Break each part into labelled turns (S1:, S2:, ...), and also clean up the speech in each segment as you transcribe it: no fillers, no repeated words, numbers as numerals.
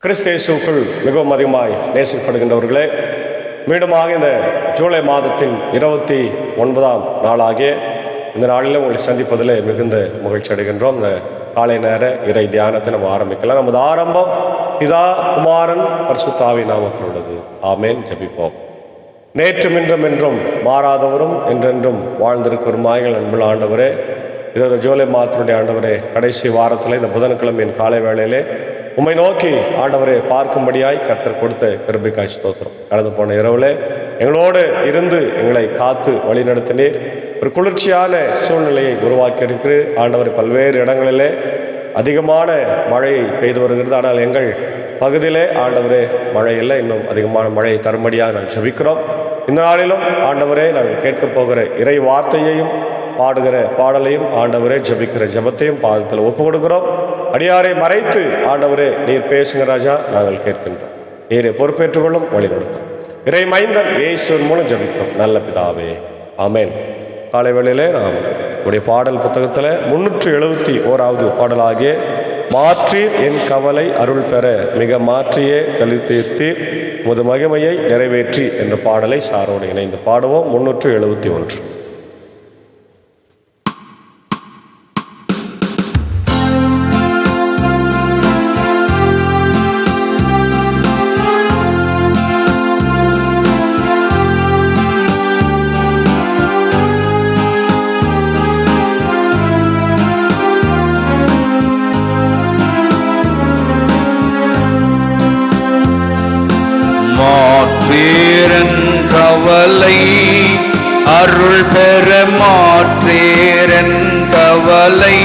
S1: கிறிஸ்து இயேசுவுக்குள் மிகவும் அதிகமாய் நேசிக்கப்படுகின்றவர்களே, மீண்டுமாக இந்த ஜூலை மாதத்தின் 29ஆம் நாளாகிய இந்த நாளில் உங்களை சந்திப்பதில் மிகுந்த மகிழ்ச்சி அடைகின்றோம். இந்த காலை நேர இறை தியானத்தை நம்ம ஆரம்பிக்கலாம். நமது ஆரம்பம் பிதா, குமாரன், பரிசுத்த ஆவி நாமத்தில் உள்ளது. ஆமேன். ஜெபிப்போம். நேற்றும் இன்றும் என்றும் மாறாதவரும் என்றென்றும் வாழ்ந்திருக்கிறமாய்கள் அன்புள்ள ஆண்டவரே, இதோட ஜூலை மாதத்தினுடைய ஆண்டவரே, கடைசி வாரத்தில் இந்த புதன்கிழமையின் காலை வேளையிலே உம்மை நோக்கி ஆண்டவரை பார்க்கும்படியாய் கர்த்தர் கொடுத்த கிருபைக்காய் ஸ்தோத்திரம். கடந்து போன இரவுல எங்களோடு இருந்து எங்களை காத்து வழி நடத்தினீர். ஒரு குளிர்ச்சியான சூழ்நிலையை உருவாக்கி இருக்கிற ஆண்டவரை பல்வேறு இடங்களிலே அதிகமான மழை பெய்து வருகிறது. ஆனால் எங்கள் பகுதியிலே ஆண்டவரே மழை இல்லை, இன்னும் அதிகமான மழையை தரும்படியாக நாங்கள் ஜெபிக்கிறோம். இந்த நாளிலும் ஆண்டவரே நாங்கள் கேட்க போகிற இறை வார்த்தையையும் பாடுகிற பாடலையும் ஆண்டவரே ஜெபிக்கிற ஜெபத்தையும் பாதத்தில் ஒப்பு கொடுக்கிறோம். அடியாரை மறைத்து ஆண்டவரே நீர் பேசுங்க ராஜா, நாங்கள் கேட்கின்றோம். நீரை பொறுப்பேற்றுக்கொள்ளும், வழி கொடுத்தோம். இறை மைந்தன் இயேசுவின் மூலம் ஜெபிக்கிறோம் நல்ல பிதாவே, ஆமேன். காலை வேளையிலே நாம் உடைய பாடல் புத்தகத்தில் 371வது பாடலாகிய மாற்றீர் என் கவலை அருள் பெற மிக மாற்றியே கழித்தீர்த்தீர் உமது மகிமையை நிறைவேற்றி என்ற பாடலை சாரோடு இணைந்து பாடுவோம். 371.
S2: கவலை அருள் பெற மாற்றேரன் கவலை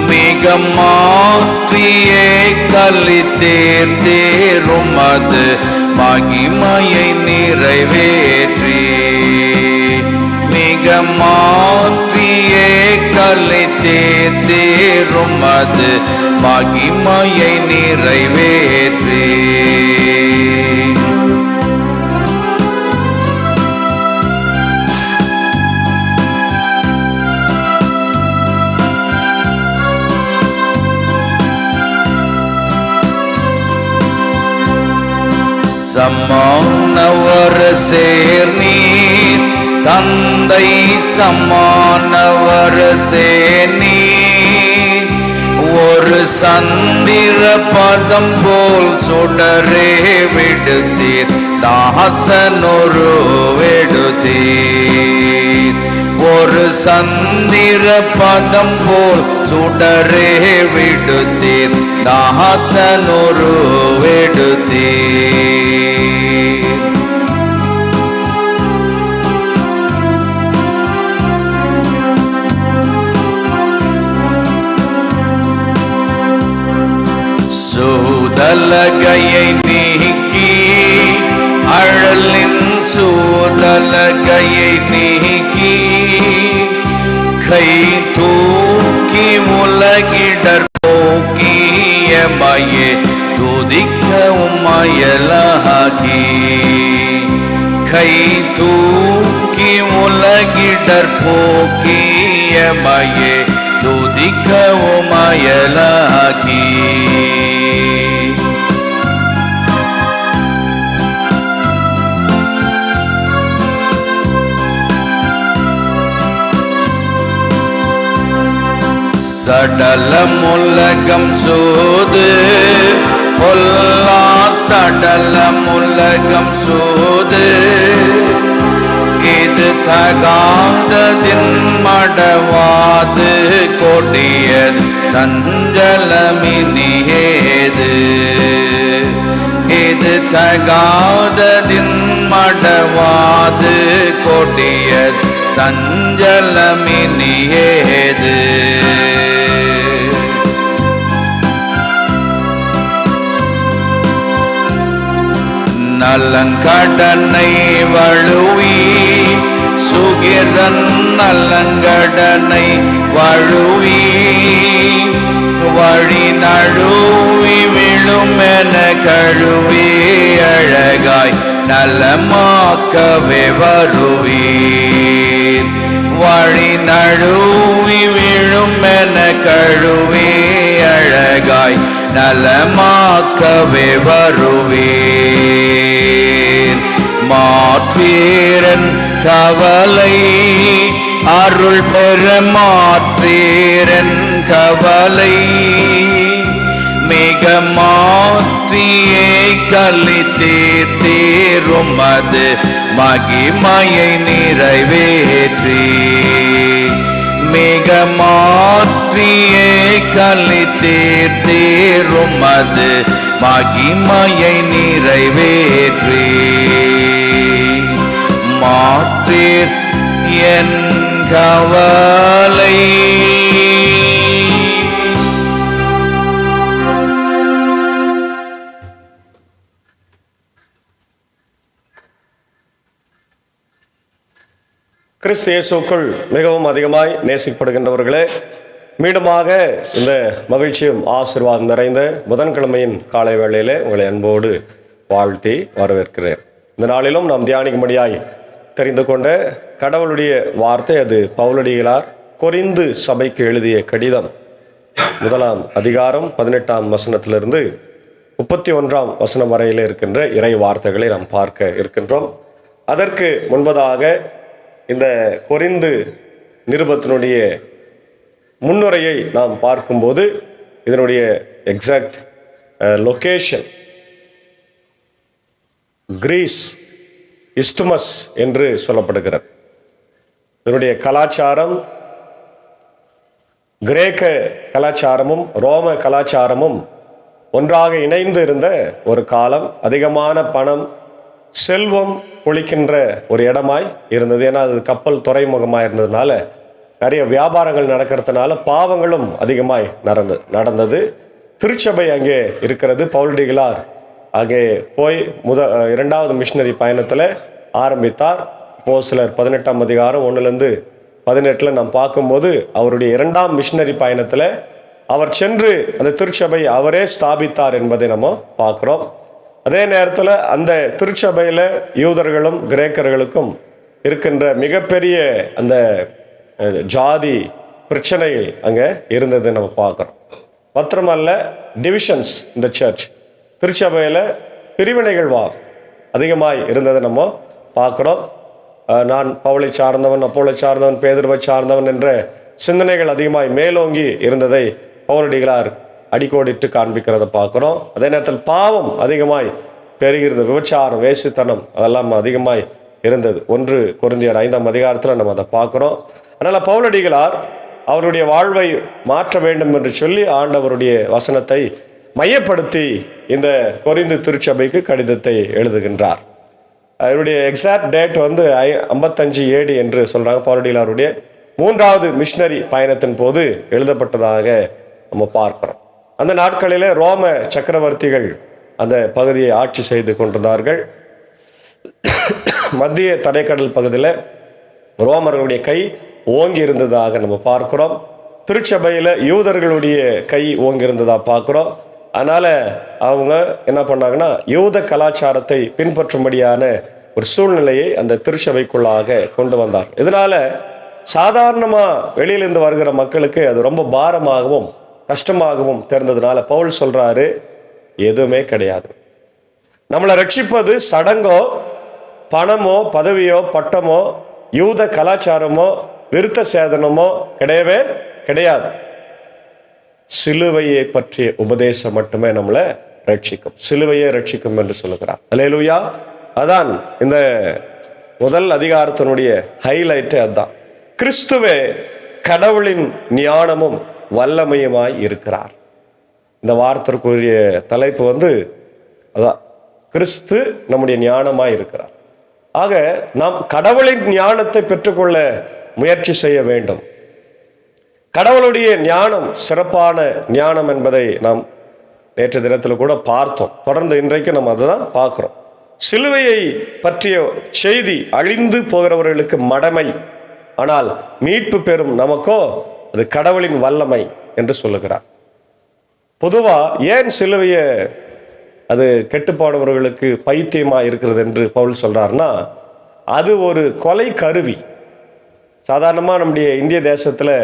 S2: மிக மாற்றியே கழித்தேர்த்தேரும் அது மகிமையை நிறைவேற்றி மிக மாற்றியே கழித்தேர்த்தேரும் அது மகிமையை நிறைவேற்றி சமானவர் சேர்நீர் தந்தை சமானவர் சேர்நீர் ஒரு சந்திர பதம் போல் சுடரே விடுத்தீர் தாசனொரு விடுத்தீர் ஒரு சந்திர பதம் போல் சுடரே விடுத்தீர் தாசனொரு விடுத்தீர் சூதலகையை நீக்கி அழலின் சூதலகையை நீக்கி கை தூக்கி உலகிடர் போக்கியமையே துதிக்க உம்மையலாகி கை தூக்கி உலகிடர் போக்கியமையே துதிக்க உம்மையலாகி சடலமுலகம் சூது பொல்லா சடலமுலகம் சூது இது தகாததின் மடவாது கொடியது சஞ்சலமினியேது இது தகாததின் மடவாது கொடியது சஞ்சலமினியேது நலங்கடனை வழுவி சுகிரன் நலங்கடனை வழுவி வழி நழுவி விழுமென கழுவி அழகாய் நலமாக்கவே வருவீர் வழி நழுவி விழுமென கழுவி அழகாய் நலமாக்கவே வருவீர். மாற்றீரன் கவலை அருள் பெற மாற்றீரன் கவலை மிக மாற்றியே கலித்தீரும் அது மகிமையை நிறைவேற்றி. மிக மாற்றியே கலித்தீரும் அது மகிமையை நிறைவேற்றி. மாற்றீர் என் கவலை.
S1: கிறிஸ்து இயேசுக்குள் மிகவும் அதிகமாய் நேசிக்கப்படுகின்றவர்களே, மீண்டுமாக இந்த மகிழ்ச்சியும் ஆசீர்வாதம் நிறைந்த புதன்கிழமையின் காலை வேளையிலே உங்களை அன்போடு வாழ்த்தி வரவேற்கிறேன். இந்த நாளிலும் நாம் தியானிக்கும்படியாய் தெரிந்து கொண்ட கடவுளுடைய வார்த்தை, அது பவுலடிகளார் கொரிந்து சபைக்கு எழுதிய கடிதம் 1 அதிகாரம் 18 வசனத்திலிருந்து 31 வசனம் வரையில் இருக்கின்ற இறை வார்த்தைகளை நாம் பார்க்க இருக்கின்றோம். அதற்கு முன்பதாக இந்த கொரிந்து நிருபத்தினுடைய முன்னுரையை நாம் பார்க்கும்போது இதனுடைய எக்ஸாக்ட் லொகேஷன் கிரீஸ் இஸ்துமஸ் என்று சொல்லப்படுகிறது. இதனுடைய கலாச்சாரம் கிரேக்க கலாச்சாரமும் ரோம கலாச்சாரமும் ஒன்றாக இணைந்து இருந்த ஒரு காலம். அதிகமான பணம் செல்வம் பொழிக்கின்ற ஒரு இடமாய் இருந்தது. ஏன்னா அது கப்பல் துறைமுகமாக இருந்ததுனால நிறைய வியாபாரங்கள் நடக்கிறதுனால பாவங்களும் அதிகமாய் நடந்தது. திருச்சபை அங்கே இருக்கிறது. பவுலடிகளார் அங்கே போய் 2வது மிஷினரி பயணத்தில் ஆரம்பித்தார். அப்போஸ்தலர் 18 அதிகாரம் 1-18 நாம் பார்க்கும்போது அவருடைய 2ஆம் மிஷினரி பயணத்தில் அவர் சென்று அந்த திருச்சபை அவரே ஸ்தாபித்தார் என்பதை நம்ம பார்க்குறோம். அதே நேரத்தில் அந்த திருச்சபையில் யூதர்களும் கிரேக்கர்களுக்கும் இருக்கின்ற மிகப்பெரிய அந்த ஜாதி பிரச்சனைகள் அங்கே இருந்தது நம்ம பார்க்குறோம். மாத்திரமல்ல, டிவிஷன்ஸ் இந்த சர்ச் திருச்சபையில் பிரிவினைகள் அதிகமாய் இருந்ததை நம்ம பார்க்குறோம். நான் பவுலை சார்ந்தவன், அப்போலை சார்ந்தவன், பேதுருவை சார்ந்தவன் என்ற சிந்தனைகள் அதிகமாய் மேலோங்கி இருந்ததை பவுலடிகளார் அடிக்கோடிட்டு காண்பிக்கிறத பார்க்குறோம். அதே நேரத்தில் பாவம் அதிகமாய் பெருகிறது. விபச்சாரம், வேசித்தனம் அதெல்லாம் அதிகமாய் இருந்தது. 1 கொரிந்தியர் 5ஆம் அதிகாரத்தில் நம்ம அதை பார்க்குறோம். அதனால் பவுலடிகளார் அவருடைய வாழ்வை மாற்ற வேண்டும் என்று சொல்லி ஆண்டவருடைய வசனத்தை மையப்படுத்தி இந்த கொரிந்து திருச்சபைக்கு கடிதத்தை எழுதுகின்றார். அவருடைய எக்ஸாக்ட் டேட் 55 AD என்று சொல்கிறாங்க. பவுலடிகளாருடைய 3வது மிஷினரி பயணத்தின் போது எழுதப்பட்டதாக நம்ம பார்க்குறோம். அந்த நாட்களிலே ரோம சக்கரவர்த்திகள் அந்த பகுதியை ஆட்சி செய்து கொண்டிருந்தார்கள். மத்திய தடைக்கடல் பகுதியில் ரோமர்களுடைய கை ஓங்கி இருந்ததாக நம்ம பார்க்குறோம். திருச்சபையில் யூதர்களுடைய கை ஓங்கி இருந்ததாக பார்க்குறோம். அதனால் அவங்க என்ன பண்ணாங்கன்னா யூத கலாச்சாரத்தை பின்பற்றும்படியான ஒரு சூழ்நிலையை அந்த திருச்சபைக்குள்ளாக கொண்டு வந்தார். இதனால் சாதாரணமாக வெளியிலிருந்து வருகிற மக்களுக்கு அது ரொம்ப பாரமாகவும் கஷ்டமாகவும் தெரிந்ததுனால பவுல் சொல்கிறாரு, எதுவுமே கிடையாது. நம்மளை ரட்சிப்பது சடங்கோ பணமோ பதவியோ பட்டமோ யூத கலாச்சாரமோ விருத்த சேதனமோ கிடையவே கிடையாது. சிலுவையை பற்றிய உபதேசம் மட்டுமே நம்மளை ரட்சிக்கும். சிலுவையை ரட்சிக்கும் என்று சொல்லுகிறார். அல்லேலூயா. அதான் இந்த 1 அதிகாரத்தினுடைய ஹைலைட்டு. அதுதான் கிறிஸ்துவே கடவுளின் ஞானமும் வல்லமையுமாய் இருக்கிறார். இந்த வார்த்தைக்குரிய தலைப்பு அதான் கிறிஸ்து நம்முடைய ஞானமாய் இருக்கிறார். ஆக நாம் கடவுளின் ஞானத்தை பெற்றுக்கொள்ள முயற்சி செய்ய வேண்டும். கடவுளுடைய ஞானம் சிறப்பான ஞானம் என்பதை நாம் நேற்று தினத்தில் கூட பார்த்தோம். தொடர்ந்து இன்றைக்கு நம்ம அதை தான் பார்க்குறோம். சிலுவையை பற்றிய செய்தி அழிந்து போகிறவர்களுக்கு மடமை, ஆனால் மீட்பு பெறும் நமக்கோ அது கடவுளின் வல்லமை என்று சொல்லுகிறார். பொதுவாக ஏன் சிலுவையை அது கெட்டுப்பாடுபவர்களுக்கு பைத்தியமாக இருக்கிறது என்று பவுல் சொல்கிறாருன்னா, அது ஒரு கொலை கருவி. சாதாரணமாக நம்முடைய இந்திய தேசத்தில்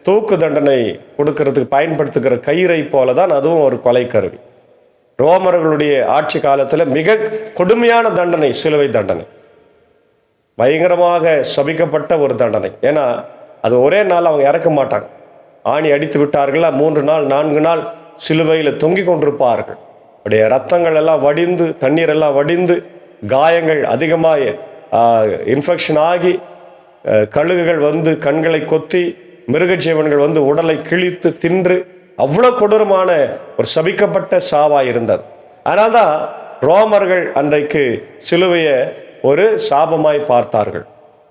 S1: தூக்கு தண்டனை கொடுக்கறதுக்கு பயன்படுத்துகிற கயிறை போல தான் அதுவும் ஒரு கொலை கருவி. ரோமர்களுடைய ஆட்சி காலத்தில் மிக கொடுமையான தண்டனை சிலுவை தண்டனை, பயங்கரமாக சபிக்கப்பட்ட ஒரு தண்டனை. ஏன்னா அது ஒரே நாள் அவங்க இறக்க மாட்டாங்க. ஆணி அடித்து விட்டார்களா 3 நாள் 4 நாள் சிலுவையில் தொங்கி கொண்டிருப்பார்கள். அப்படியே ரத்தங்கள் எல்லாம் வடிந்து, தண்ணீர் எல்லாம் வடிந்து, காயங்கள் அதிகமாக இன்ஃபெக்ஷன் ஆகி, கழுகுகள் வந்து கண்களை கொத்தி, மிருக ஜீவன்கள் வந்து உடலை கிழித்து தின்று, அவ்வளோ கொடூரமான ஒரு சபிக்கப்பட்ட சாவாக இருந்தது. அதனால தான் ரோமர்கள் அன்றைக்கு சிலுவையை ஒரு சாபமாய் பார்த்தார்கள்,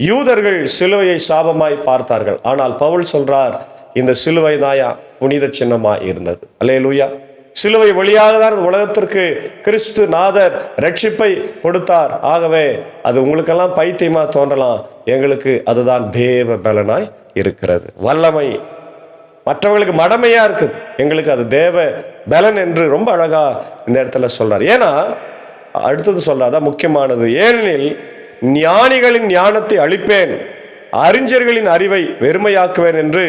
S1: யூதர்கள் சிலுவையை சாபமாய் பார்த்தார்கள். ஆனால் பவுல் சொல்றார், இந்த சிலுவை தாயா புனித சின்னமாய் இருந்தது. அல்லேலூயா. சிலுவை வழியாக தான் உலகத்திற்கு கிறிஸ்து நாதர் ரட்சிப்பை கொடுத்தார். ஆகவே அது உங்களுக்கெல்லாம் பைத்தியமா தோன்றலாம், எங்களுக்கு அதுதான் தேவ பலனாய் இருக்கிறது, வல்லமை. மற்றவங்களுக்கு மடமையா இருக்குது, எங்களுக்கு அது தேவ பலன் என்று ரொம்ப அழகா இந்த இடத்துல சொல்றார். ஏன்னா அடுத்தது சொல்றாதான் முக்கியமானது, ஏனெனில் ஞானிகளின் ஞானத்தை அழிப்பேன், அறிஞர்களின் அறிவை வெறுமையாக்குவேன் என்று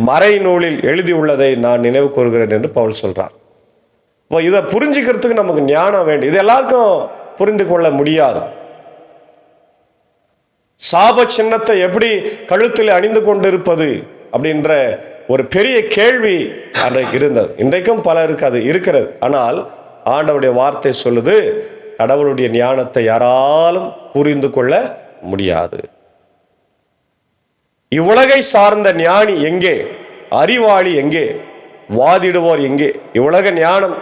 S1: மறை நூலில் எழுதியுள்ளதை நான் நினைவு கூறுகிறேன் என்று பவுல் சொல்றார். இப்போ இதை புரிஞ்சுக்கிறதுக்கு நமக்கு ஞானம் வேண்டும். இது எல்லாருக்கும் புரிந்து கொள்ள முடியாது. சாப சின்னத்தை எப்படி கழுத்தில் அணிந்து கொண்டிருப்பது அப்படின்ற ஒரு பெரிய கேள்வி அன்றைக்கு இருந்தது. இன்றைக்கும் பலருக்கு அது இருக்கிறது. ஆனால் ஆண்டவருடைய வார்த்தை சொல்லுது, கடவுளுடைய ஞானத்தை யாராலும் புரிந்து கொள்ள முடியாது. இவ்வுலகை சார்ந்த ஞானி எங்கே? அறிவாளி எங்கே? வாதிடுவோர் எங்கே? இவ்வுலக ஞானம்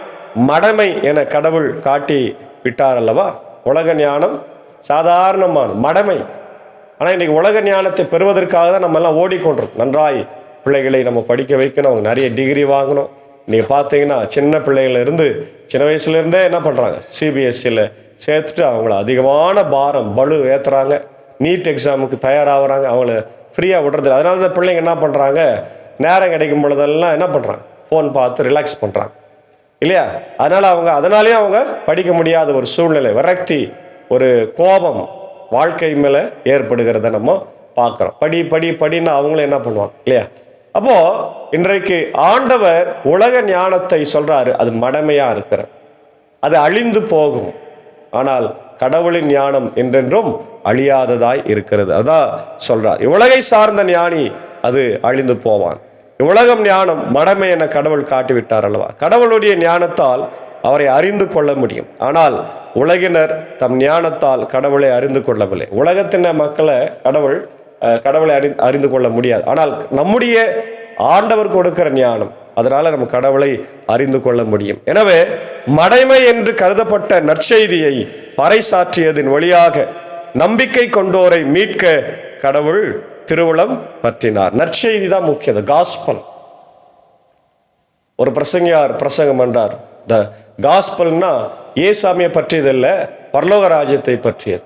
S1: மடமை என கடவுள் காட்டி விட்டார் அல்லவா? உலக ஞானம் சாதாரணமான மடமை. ஆனால் இன்னைக்கு உலக ஞானத்தை பெறுவதற்காக தான் நம்ம எல்லாம் ஓடிக்கொண்டிருக்கோம். நன்றாய் பிள்ளைகளை நம்ம படிக்க வைக்கணும், அவங்க நிறைய டிகிரி வாங்கணும். நீங்கள் பார்த்தீங்கன்னா சின்ன பிள்ளைகளிலிருந்து சின்ன வயசுலேருந்தே என்ன பண்ணுறாங்க, சிபிஎஸ்சியில் சேர்த்துட்டு அவங்கள அதிகமான பாரம் பளு ஏற்றுறாங்க. நீட் எக்ஸாமுக்கு தயாராகிறாங்க, அவங்கள ஃப்ரீயாக விடுறதில்ல. அதனால இந்த பிள்ளைங்க என்ன பண்ணுறாங்க, நேரம் கிடைக்கும் பொழுதெல்லாம் என்ன பண்ணுறாங்க, ஃபோன் பார்த்து ரிலாக்ஸ் பண்ணுறாங்க இல்லையா? அதனாலேயும் அவங்க படிக்க முடியாத ஒரு சூழ்நிலை, விரக்தி, ஒரு கோபம் வாழ்க்கை மேலே ஏற்படுகிறத நம்ம பார்க்குறோம். படின்னு அவங்களும் என்ன பண்ணுவாங்க இல்லையா? அப்போ இன்றைக்கு ஆண்டவர் உலக ஞானத்தை சொல்றாரு, அது மடமையா இருக்கிறது, அது அழிந்து போகும். ஆனால் கடவுளின் ஞானம் என்றென்றும் அழியாததாய் இருக்கிறது. அதான் சொல்றார், இவ்வுலகை சார்ந்த ஞானி அது அழிந்து போவான். இவ்வுலகம் ஞானம் மடமை என கடவுள் காட்டிவிட்டார் அல்லவா? கடவுளுடைய ஞானத்தால் அவரை அறிந்து கொள்ள முடியும். ஆனால் உலகினர் தம் ஞானத்தால் கடவுளை அறிந்து கொள்ளவில்லை. உலகத்தின மக்களை கடவுளை அறிந்து கொள்ள முடியாது. ஆனால் நம்முடைய ஆண்டவர் கொடுக்கிற ஞானம், அதனால நம்ம கடவுளை அறிந்து கொள்ள முடியும். எனவே மடைமை என்று கருதப்பட்ட நற்செய்தியை பறைசாற்றியதன் வழியாக நம்பிக்கை கொண்டோரை மீட்க கடவுள் திருவுளம் பற்றினார். நற்செய்தி தான் முக்கியம், காஸ்பல். ஒரு பிரசங்கியார் பிரசங்கம் என்றார், த காஸ்பல்னா ஏசாமியை பற்றியதல்ல, பரலோக ராஜ்யத்தை பற்றியது.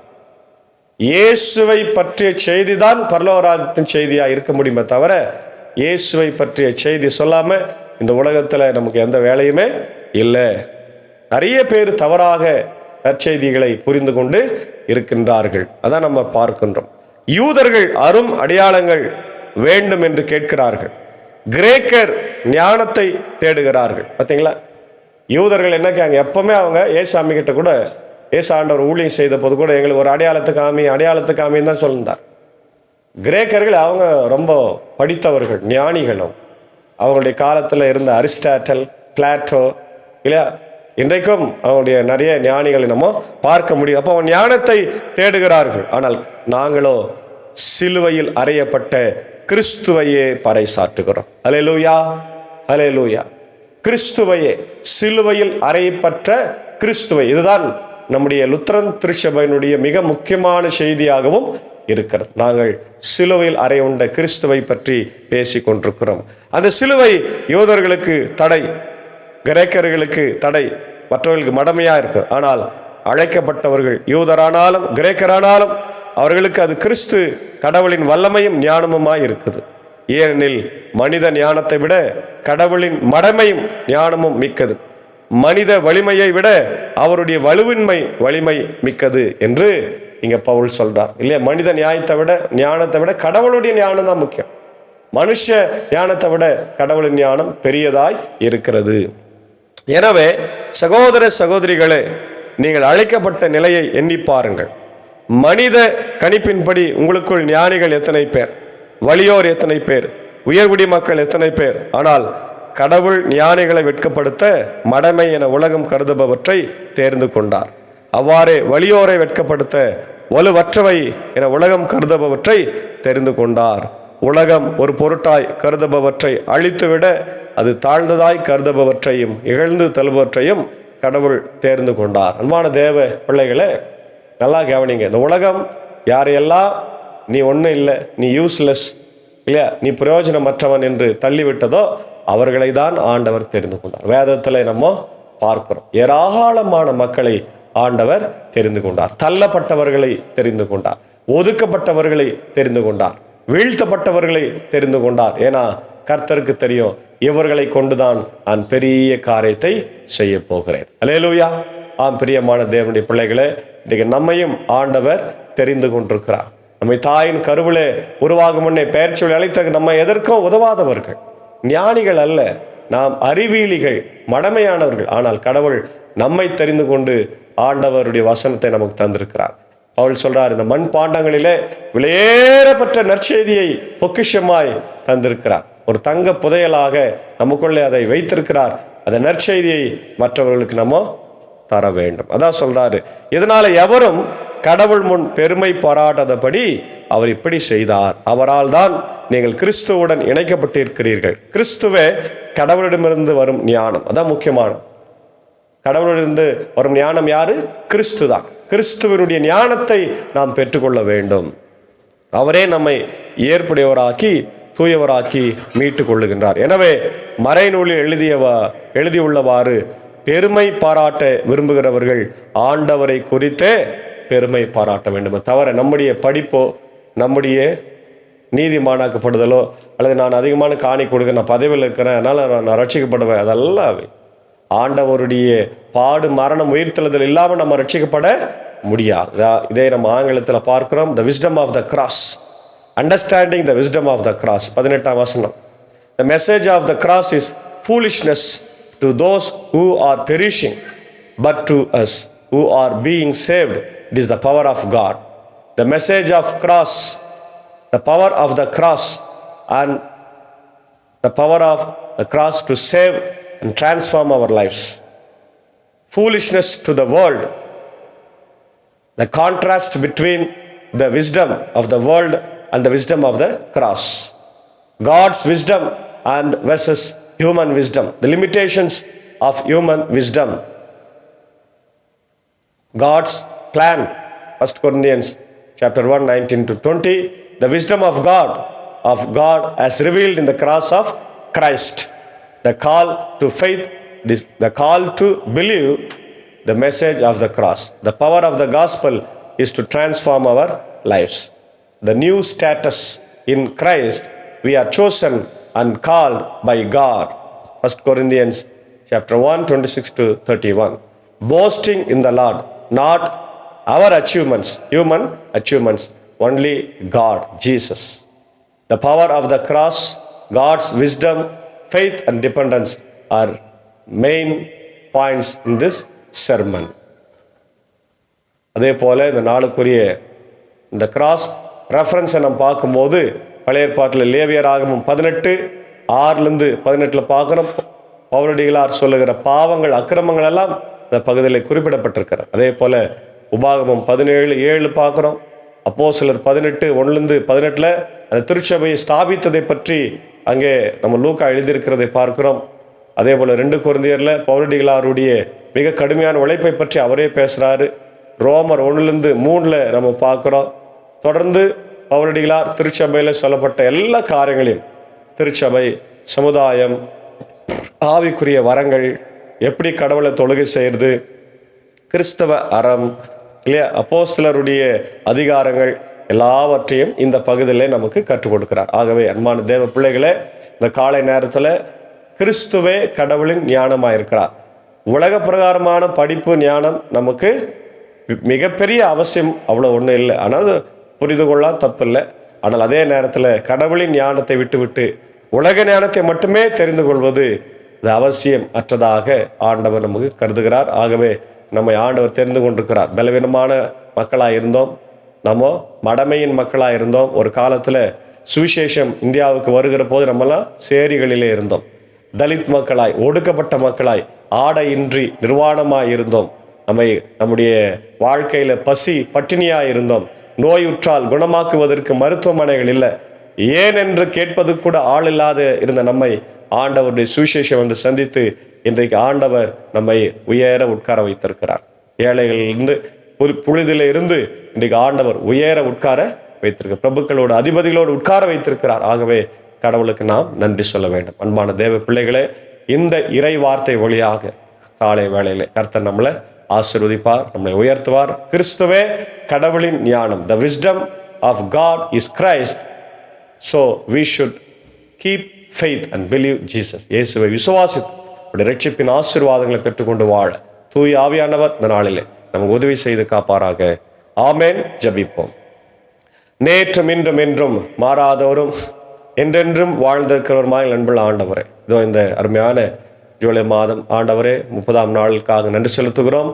S1: இயேசுவை பற்றிய செய்தி தான் பரலோக ராஜ்யத்தின் செய்தியாக இருக்க முடியுமே தவிர, இயேசுவை பற்றிய செய்தி சொல்லாமல் இந்த உலகத்தில் நமக்கு எந்த வேலையுமே இல்லை. நிறைய பேர் தவறாக நற்செய்திகளை புரிந்து கொண்டு இருக்கின்றார்கள். அதான் நம்ம பார்க்கின்றோம். யூதர்கள் அரும் அடையாளங்கள் வேண்டும் என்று கேட்கிறார்கள், கிரேக்கர் ஞானத்தை தேடுகிறார்கள். பார்த்தீங்களா, யூதர்கள் என்ன கேங்க, எப்பவுமே அவங்க ஏசாமி கிட்ட கூட, ஏசு ஆண்டவர் ஊழியம் செய்த போது கூட எங்களுக்கு ஒரு அடையாளத்து காமின்னு தான் சொல்லியிருந்தார். கிரேக்கர்கள் அவங்க ரொம்ப படித்தவர்கள், ஞானிகளும். அவங்களுடைய காலத்தில் இருந்த அரிஸ்டாட்டல், பிளாட்டோ இல்லையா, இன்றைக்கும் அவங்களுடைய நிறைய ஞானிகளை நம்ம பார்க்க முடியும். அப்போ அவன் ஞானத்தை தேடுகிறார்கள். ஆனால் நாங்களோ சிலுவையில் அறையப்பட்ட கிறிஸ்துவையே பறைசாற்றுகிறோம். அல்லேலூயா, அல்லேலூயா. கிறிஸ்துவையே, சிலுவையில் அறையப்பட்ட கிறிஸ்துவை. இதுதான் நம்முடைய லுத்தரன் திருச்சபையினுடைய மிக முக்கியமான செய்தியாகவும் இருக்கிறது. நாங்கள் சிலுவையில் அறையுண்ட கிறிஸ்துவை பற்றி பேசி கொண்டிருக்கிறோம். அந்த சிலுவை யூதர்களுக்கு தடை, கிரேக்கர்களுக்கு தடை, மற்றவர்களுக்கு மடமையா இருக்கு. ஆனால் அழைக்கப்பட்டவர்கள் யூதரானாலும் கிரேக்கரானாலும் அவர்களுக்கு அது கிறிஸ்து கடவுளின் வல்லமையும் ஞானமுமாய் இருக்குது. ஏனெனில் மனித ஞானத்தை விட கடவுளின் மடமையும் ஞானமும் மிக்கது. மனித வலிமையை விட அவருடைய வலிமை மிக்கது என்று இங்க பவுல் சொல்றார் இல்லையா? மனித ஞானத்தை விட கடவுளுடைய ஞானம் தான் முக்கியம். மனுஷ ஞானத்தை விட கடவுளின் ஞானம் பெரியதாய் இருக்கிறது. எனவே சகோதர சகோதரிகளே, நீங்கள் அழைக்கப்பட்ட நிலையை எண்ணி பாருங்கள். மனித கணிப்பின்படி உங்களுக்குள் ஞானிகள் எத்தனை பேர், வலியோர் எத்தனை பேர், உயர்குடி மக்கள் எத்தனை பேர்? ஆனால் கடவுள் ஞானிகளை வெட்கப்படுத்த மடமை என உலகம் கருதுபவற்றை தேர்ந்து கொண்டார். அவ்வாறே வலியோரை வெட்கப்படுத்த வலுவற்றவை என உலகம் கருதுபவற்றை தெரிந்து கொண்டார். உலகம் ஒரு பொருட்டாய் கருதுபவற்றை அழித்துவிட அது தாழ்ந்ததாய் கருதுபவற்றையும் இகழ்ந்து தள்ளுபவற்றையும் கடவுள் தேர்ந்து கொண்டார். அன்பான தேவ பிள்ளைகளே, நல்லா கவனிங்க. இந்த உலகம் யாரையெல்லாம் நீ ஒன்றும் இல்லை, நீ யூஸ்லெஸ் இல்லையா, நீ பிரயோஜனமற்றவன் என்று தள்ளிவிட்டதோ அவர்களை தான் ஆண்டவர் தெரிந்து கொண்டார். வேதத்தில் நம்ம பார்க்கிறோம், ஏராளமான மக்களை ஆண்டவர் தெரிந்து கொண்டார். தள்ளப்பட்டவர்களை தெரிந்து கொண்டார், ஒதுக்கப்பட்டவர்களை தெரிந்து கொண்டார், வீழ்த்தப்பட்டவர்களை தெரிந்து கொண்டார். ஏன்னா கர்த்தருக்கு தெரியும், இவர்களை கொண்டுதான் நான் பெரிய காரியத்தை செய்ய போகிறேன். அல்லேலூயா. ஆம், பிரியமான தேவனுடைய பிள்ளைகளே, இன்றைக்கு நம்மையும் ஆண்டவர் தெரிந்து கொண்டிருக்கிறார். நம்மை தாயின் கருவிலே உருவாகும் முன்னே பெயர் சொல்லி அழைத்த நம்ம எதற்கும் உதவாதவர்கள், ஞானிகள் அல்ல, நாம் அறிவியலிகள், மடமையானவர்கள். ஆனால் கடவுள் நம்மை தெரிந்து கொண்டு ஆண்டவருடைய வசனத்தை நமக்கு தந்திருக்கிறார். அவள் சொல்றார், இந்த மண் பாண்டங்களிலே விலையேறப்பட்ட நற்செய்தியை பொக்கிஷமாய் தந்திருக்கிறார். ஒரு தங்க புதையலாக நமக்குள்ளே அதை வைத்திருக்கிறார். அந்த நற்செய்தியை மற்றவர்களுக்கு நம்ம தர வேண்டும். அதான் சொல்றாரு, இதனால எவரும் கடவுள் முன் பெருமை பாராட்டாதபடி அவர் இப்படி செய்தார். அவரால் தான் நீங்கள் கிறிஸ்துவுடன் இணைக்கப்பட்டிருக்கிறீர்கள். கிறிஸ்துவே கடவுளிடமிருந்து வரும் ஞானம். அதான் முக்கியமானது. கடவுளிலிருந்து வரும் ஞானம் யாரு? கிறிஸ்து தான். கிறிஸ்துவனுடைய ஞானத்தை நாம் பெற்றுக்கொள்ள வேண்டும். அவரே நம்மை ஏற்புடையவராக்கி தூயவராக்கி மீட்டு கொள்ளுகின்றார். எனவே மறைநூலில் எழுதியுள்ளவாறு பெருமை பாராட்ட விரும்புகிறவர்கள் ஆண்டவரை குறித்தே பெருமை பாராட்ட வேண்டும். தவிர நம்முடைய படிப்போ, நம்முடைய நீதிமானாக்கப்படுதலோ, அல்லது நான் அதிகமான காணி கொடுக்க, நான் பதவியில் இருக்கிறேன், அதனால் நான் ரட்சிக்கப்படுவேன், அதெல்லாம் ஆண்டவருடைய பாடு மரணம் உயிர்த்தெழுதல் இல்லாமல் நம்ம ரட்சிக்கப்பட முடியாது. இதே நம்ம ஆங்கிலத்தில் பார்க்கிறோம், the wisdom of the cross, understanding the wisdom of the cross. 18ஆம் வசனம், the message of the cross is foolishness to those who are perishing, but to us who are being saved, it is the power of God. The message of cross, the power of the cross, and the power of the cross to save and transform our lives. Foolishness to the world, the contrast between the wisdom of the world and the wisdom of the cross. God's wisdom and versus human wisdom, the limitations of human wisdom. God's plan, 1 Corinthians chapter 1, 19 to 20, the wisdom of God as revealed in the cross of Christ, the call to faith, the call to believe the message of the cross. The power of the gospel is to transform our lives. The new status in Christ, we are chosen and called by God. 1 Corinthians chapter 1, 26 to 31. Boasting in the Lord, not our achievements, human achievements, only God, Jesus. The power of the cross, God's wisdom, faith and dependence are main points in this sermon. அதே போல இந்த நாளுக்குரிய இந்த cross ரெஃபரன்ஸை நம்ம பார்க்கும்போது பழைய ஏற்பாட்டில் லேவியராகமம் 18:6-18 பார்க்குறோம். பவுலடிகளார் சொல்லுகிற பாவங்கள், அக்கிரமங்கள் எல்லாம் இந்த பகுதியில் குறிப்பிடப்பட்டிருக்கிறார். அதே போல உபாகமம் 17:7 பார்க்குறோம். அப்போஸ்தலர் 18:1-18 அந்த திருச்சபையை ஸ்தாபித்ததை பற்றி அங்கே நம்ம லூக்கா எழுதியிருக்கிறதை பார்க்கிறோம். அதே போல் 2 கொரிந்தியரில் பவுலடிகளாருடைய மிக கடுமையான உழைப்பை பற்றி அவரே பேசுகிறாரு. ரோமர் 1-3 நம்ம பார்க்குறோம். தொடர்ந்து பவுலடிகளார் திருச்சபையில் சொல்லப்பட்ட எல்லா காரியங்களையும், திருச்சபை, சமுதாயம், ஆவிக்குரிய வரங்கள், எப்படி கடவுளை தொழுகை செய்கிறது, கிறிஸ்தவ அறம் இல்லையா, அப்போஸ்தலருடைய அதிகாரங்கள் எல்லாவற்றையும் இந்த பகுதியில் நமக்கு கற்றுக் கொடுக்கிறார். ஆகவே அன்பான தேவ பிள்ளைகளே, இந்த காலை நேரத்தில் கிறிஸ்துவே கடவுளின் ஞானமாக இருக்கிறார். உலக பிரகாரமான படிப்பு ஞானம் நமக்கு மிகப்பெரிய அவசியம் அவ்வளோ ஒன்றும் இல்லை. ஆனால் புரிந்து கொள்ளலாம், தப்பில்லை. ஆனால் அதே நேரத்தில் கடவுளின் ஞானத்தை விட்டுவிட்டு உலக ஞானத்தை மட்டுமே தெரிந்து கொள்வது அது அவசியம் அற்றதாக ஆண்டவர் நமக்கு கருதுகிறார். ஆகவே நம்மை ஆண்டவர் தெரிந்து கொண்டிருக்கிறார். பலவீனமான மக்களாக இருந்தோம், நம்ம மடமையின் மக்களாக இருந்தோம். ஒரு காலத்தில் சுவிசேஷம் இந்தியாவுக்கு வருகிற போது நம்மளாம் சேரிகளிலே இருந்தோம். தலித் மக்களாய், ஒடுக்கப்பட்ட மக்களாய், ஆடையின்றி நிர்வாணமாய் இருந்தோம். நம்முடைய வாழ்க்கையில பசி பட்டினியாய் இருந்தோம். நோயுற்றால் குணமாக்குவதற்கு மருத்துவமனைகள் இல்லை. ஏன் என்று கேட்பது கூட ஆள் இல்லாத இருந்த நம்மை ஆண்டவருடைய சுவிசேஷம் வந்து சந்தித்து இன்றைக்கு ஆண்டவர் நம்மை உயர உட்கார வைத்திருக்கிறார். ஏழைகளிலிருந்து புழுதில இருந்து இன்றைக்கு ஆண்டவர் உயர உட்கார வைத்திருக்கிறார். பிரபுக்களோடு அதிபதிகளோடு உட்கார வைத்திருக்கிறார். ஆகவே கடவுளுக்கு நாம் நன்றி சொல்ல வேண்டும். அன்பான தேவ பிள்ளைகளே, இந்த இறை வார்த்தை வழியாக காலை வேளையிலே கர்த்தர் நம்மளை ஆசீர்வதிப்பார், நம்மளை உயர்த்துவார். கிறிஸ்துவே கடவுளின் ஞானம். The wisdom of God is Christ. So we should keep faith and believe Jesus. இயேசுவை விசுவாசித்து இரட்சிப்பின் ஆசீர்வாதங்களை பெற்றுக்கொண்டு வாழ தூய ஆவியானவர் இந்த நாளிலே நமக்கு உதவி செய்து காப்பாராக. ஆமென். ஜெபிப்போம். நேற்றும் இன்றும் என்றும் மாறாதவரும் என்றென்றும் வாழ்ந்திருக்கிறவருமாய் அன்புள்ள ஆண்டவரே, இதோ இந்த அருமையான ஜூலை மாதம் ஆண்டவரே 30ஆம் நாளுக்காக நன்றி செலுத்துகிறோம்.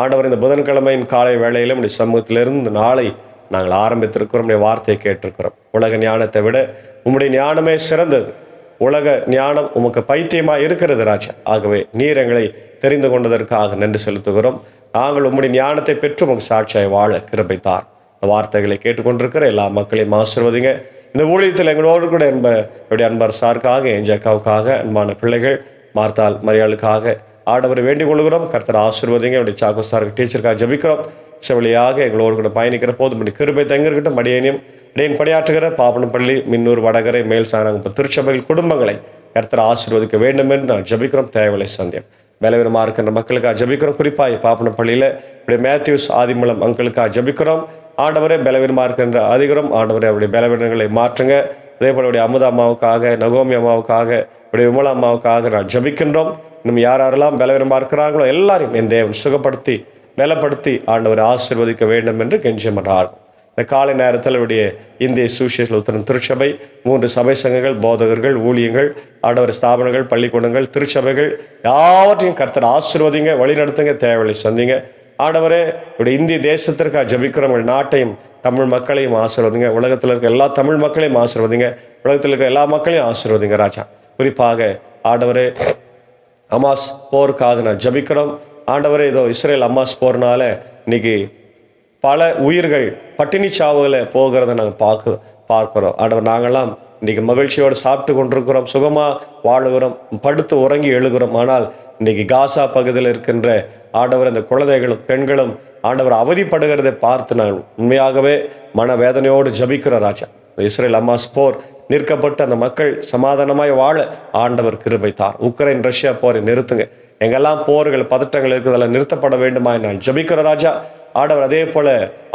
S1: ஆண்டவர், இந்த புதன்கிழமையின் காலை வேளையிலும் உடைய சமூகத்திலிருந்து இந்த நாளை நாங்கள் ஆரம்பித்திருக்கிறோம். உடைய வார்த்தையை கேட்டிருக்கிறோம். உலக ஞானத்தை விட உம்முடைய ஞானமே சிறந்தது. உலக ஞானம் உமக்கு பைத்தியமாக இருக்கிறது ராஜா. ஆகவே நீர் எங்களை தெரிந்து கொண்டதற்காக நன்றி செலுத்துகிறோம். நாங்கள் உம்முடைய ஞானத்தை பெற்று உமக்கு சாட்சியாய் வாழ கிருபை தார். இந்த வார்த்தைகளை கேட்டுக்கொண்டிருக்கிற எல்லா மக்களையும் ஆசீர்வதிங்க. இந்த ஊழியத்தில் எங்களோடு கூட என்னுடைய அன்பர் சாருக்காக, என்ஜாக்காவுக்காக, அன்பான பிள்ளைகள் மார்த்தால் மரியாளுக்காக ஆண்டவரை வேண்டிக் கொள்கிறோம். கர்த்தர் ஆசீர்வதிங்க. என்னுடைய சாக்கோ சாருக்கு டீச்சருக்காக ஜெபிக்கிறோம். செவலியாக எங்களோடு கூட பயணிக்கிற போது இப்படி கிருபை தங்கிருக்கட்டும். அடியேன் பணியாற்றுகிற பாப்பனப்பள்ளி, மின்னூர், வடகரை, மேல் சாணாங்குப்பம் திருச்சபைகள் குடும்பங்களை கர்த்தர் ஆசீர்வதிக்க வேண்டும் என்று நான் ஜெபிக்கிறோம். தேவலை சந்தியம் பலவீனமாக இருக்கின்ற மக்களுக்காக ஜெபிக்கிறோம். குறிப்பாக பாப்பனப்பள்ளியில் இப்படி மேத்யூஸ் ஆதிமூலம் அங்களுக்காக ஜெபிக்கிறோம். ஆண்டவரே, பலவீனமாக இருக்கின்ற அதிகாரம் ஆண்டவரே அவருடைய பலவீனங்களை மாற்றுங்க. அதே போல அவருடைய அமுதா அம்மாவுக்காக, நகோமி அம்மாவுக்காக, அவருடைய விமலா அம்மாவுக்காக நான் ஜெபிக்கின்றோம். இன்னும் யாரெல்லாம் பலவீனமாக இருக்கிறார்களோ எல்லாரையும் என் தேவன் சுகப்படுத்தி பலப்படுத்தி ஆண்டவரை ஆசீர்வதிக்க வேண்டும் என்று கெஞ்சிமன்றார்கள். இந்த காலை நேரத்தில் அவருடைய இந்திய சுவிசேஷ லுத்தரன் திருச்சபை, 3 சபை சங்கங்கள், போதகர்கள், ஊழியங்கள், ஆண்டவர் ஸ்தாபனங்கள், பள்ளிக்கூடங்கள், திருச்சபைகள் யாவற்றையும் கர்த்தர் ஆசீர்வதிங்க, வழிநடத்துங்க, தேவையை சந்திங்க. ஆண்டவரே, இப்படி இந்திய தேசத்திற்காக ஜெபிக்கிறவங்க நாட்டையும் தமிழ் மக்களையும் ஆசீர்வதிங்க. உலகத்தில் இருக்க எல்லா தமிழ் மக்களையும் ஆசீர்வதிங்க. உலகத்தில் இருக்க எல்லா மக்களையும் ஆசீர்வதிங்க ராஜா. குறிப்பாக ஆண்டவரே, அமாஸ் போருக்காக நான் ஜெபிக்கிறோம். ஆண்டவரே, இதோ இஸ்ரேல் அமாஸ் போர்னால இன்னைக்கு பல உயிர்கள் பட்டினி சாவுகளை போகிறத நாங்கள் பார்க்கிறோம். ஆண்டவர், நாங்கள்லாம் இன்றைக்கி மகிழ்ச்சியோடு சாப்பிட்டு கொண்டிருக்கிறோம், சுகமாக வாழுகிறோம், படுத்து உறங்கி எழுகிறோம். ஆனால் இன்றைக்கி காசா பகுதியில் இருக்கின்ற ஆண்டவர் அந்த குழந்தைகளும் பெண்களும் ஆண்டவர் அவதிப்படுகிறதை பார்த்து நாங்கள் உண்மையாகவே மனவேதனையோடு ஜபிக்கிறோம் ராஜா. இஸ்ரேல் அமாஸ் போர் நிற்கப்பட்டு அந்த மக்கள் சமாதானமாய் வாழ ஆண்டவர் கிருபை தார். உக்ரைன் ரஷ்யா போரை நிறுத்துங்க. எங்கெல்லாம் போர்கள் பதட்டங்கள் இருக்கிறதெல்லாம் நிறுத்தப்பட வேண்டுமா நான் ஜபிக்கிற ராஜா. ஆண்டவர், அதே போல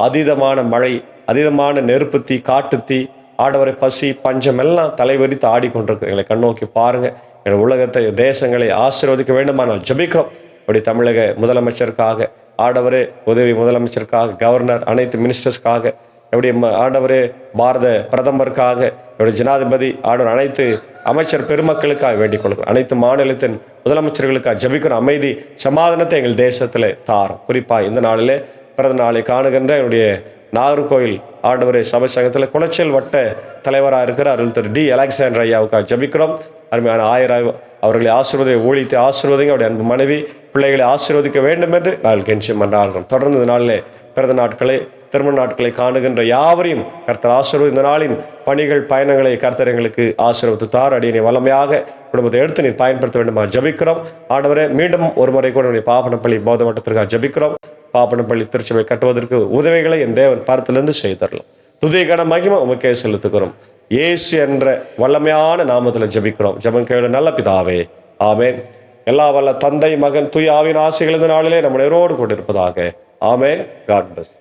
S1: அதீதமான மழை, அதீதமான நெருப்பு தீ, காட்டு தீ, ஆண்டவரை பசி பஞ்சம் எல்லாம் தலைவரித்து ஆடிக்கொண்டிருக்கு. எங்களை கண்ணோக்கி பாருங்க. எங்கள் உலகத்தை தேசங்களை ஆசீர்வதிக்க வேண்டுமா நான் ஜபிக்கிறோம். அப்படி தமிழக முதலமைச்சருக்காக, ஆண்டவரே உதவி முதலமைச்சருக்காக, கவர்னர், அனைத்து மினிஸ்டர்ஸ்க்காக, எப்படி ஆண்டவரே பாரத பிரதமருக்காக, என்னுடைய ஜனாதிபதி, ஆண்டவர் அனைத்து அமைச்சர் பெருமக்களுக்காக வேண்டிக் கொள்கிறோம். அனைத்து மாநிலத்தின் முதலமைச்சர்களுக்காக ஜபிக்கிறோம். அமைதி சமாதானத்தை எங்கள் தேசத்தில் தாரும். குறிப்பாக இந்த நாளிலே பிறந்த நாளை காணுகின்ற என்னுடைய நாகர்கோயில் ஆண்டவரே சபை சங்கத்தில் குளச்சல் வட்ட தலைவராக இருக்கிற அருள் திரு டி அலெக்சாண்டர் ஐயாவுக்காக ஜபிக்கிறோம். அருமையான ஆயராய் அவர்களை ஆசீர்வதி ஊழியத்தை ஆசீர்வதிங்க. அவருடைய அன்பு மனைவி பிள்ளைகளை ஆசீர்வதிக்க வேண்டும் என்று நாங்கள் கெஞ்சி மன்றாடுகிறோம். தொடர்ந்து இந்த நாளிலே பிறந்த நாட்களை, திருமண நாட்களை காணுகின்ற யாவரையும் கர்த்தர் ஆசீர்வதி. இந்த நாளின் பணிகள் பயணங்களை கர்த்தர் எங்களுக்கு ஆசீர்வதித்து தார். அடியினை வல்லமையாக குடும்பத்தை எடுத்து நீர் பயன்படுத்த வேண்டுமா ஜபிக்கிறோம். ஆண்டவரே, மீண்டும் ஒரு முறை கூட பாப்பனப்பள்ளி பௌத்த வட்டத்திற்காக ஜபிக்கிறோம். பாப்பனப்பள்ளி திருச்சபை கட்டுவதற்கு உதவிகளை என் தேவன் பரத்திலிருந்து செய்தரலாம். துதிகன மகிமை உமக்கே செலுத்துகிறோம். இயேசு என்ற வல்லமையான நாமத்தில் ஜபிக்கிறோம். ஜெபம் கேளு நல்ல பிதாவே, ஆமேன். எல்லா வல்ல தந்தை, மகன், தூய ஆவியின் ஆசைகள் இந்த நாளிலே நம்முடையரோடு கொண்டிருப்பதாக. ஆமேன். God plus.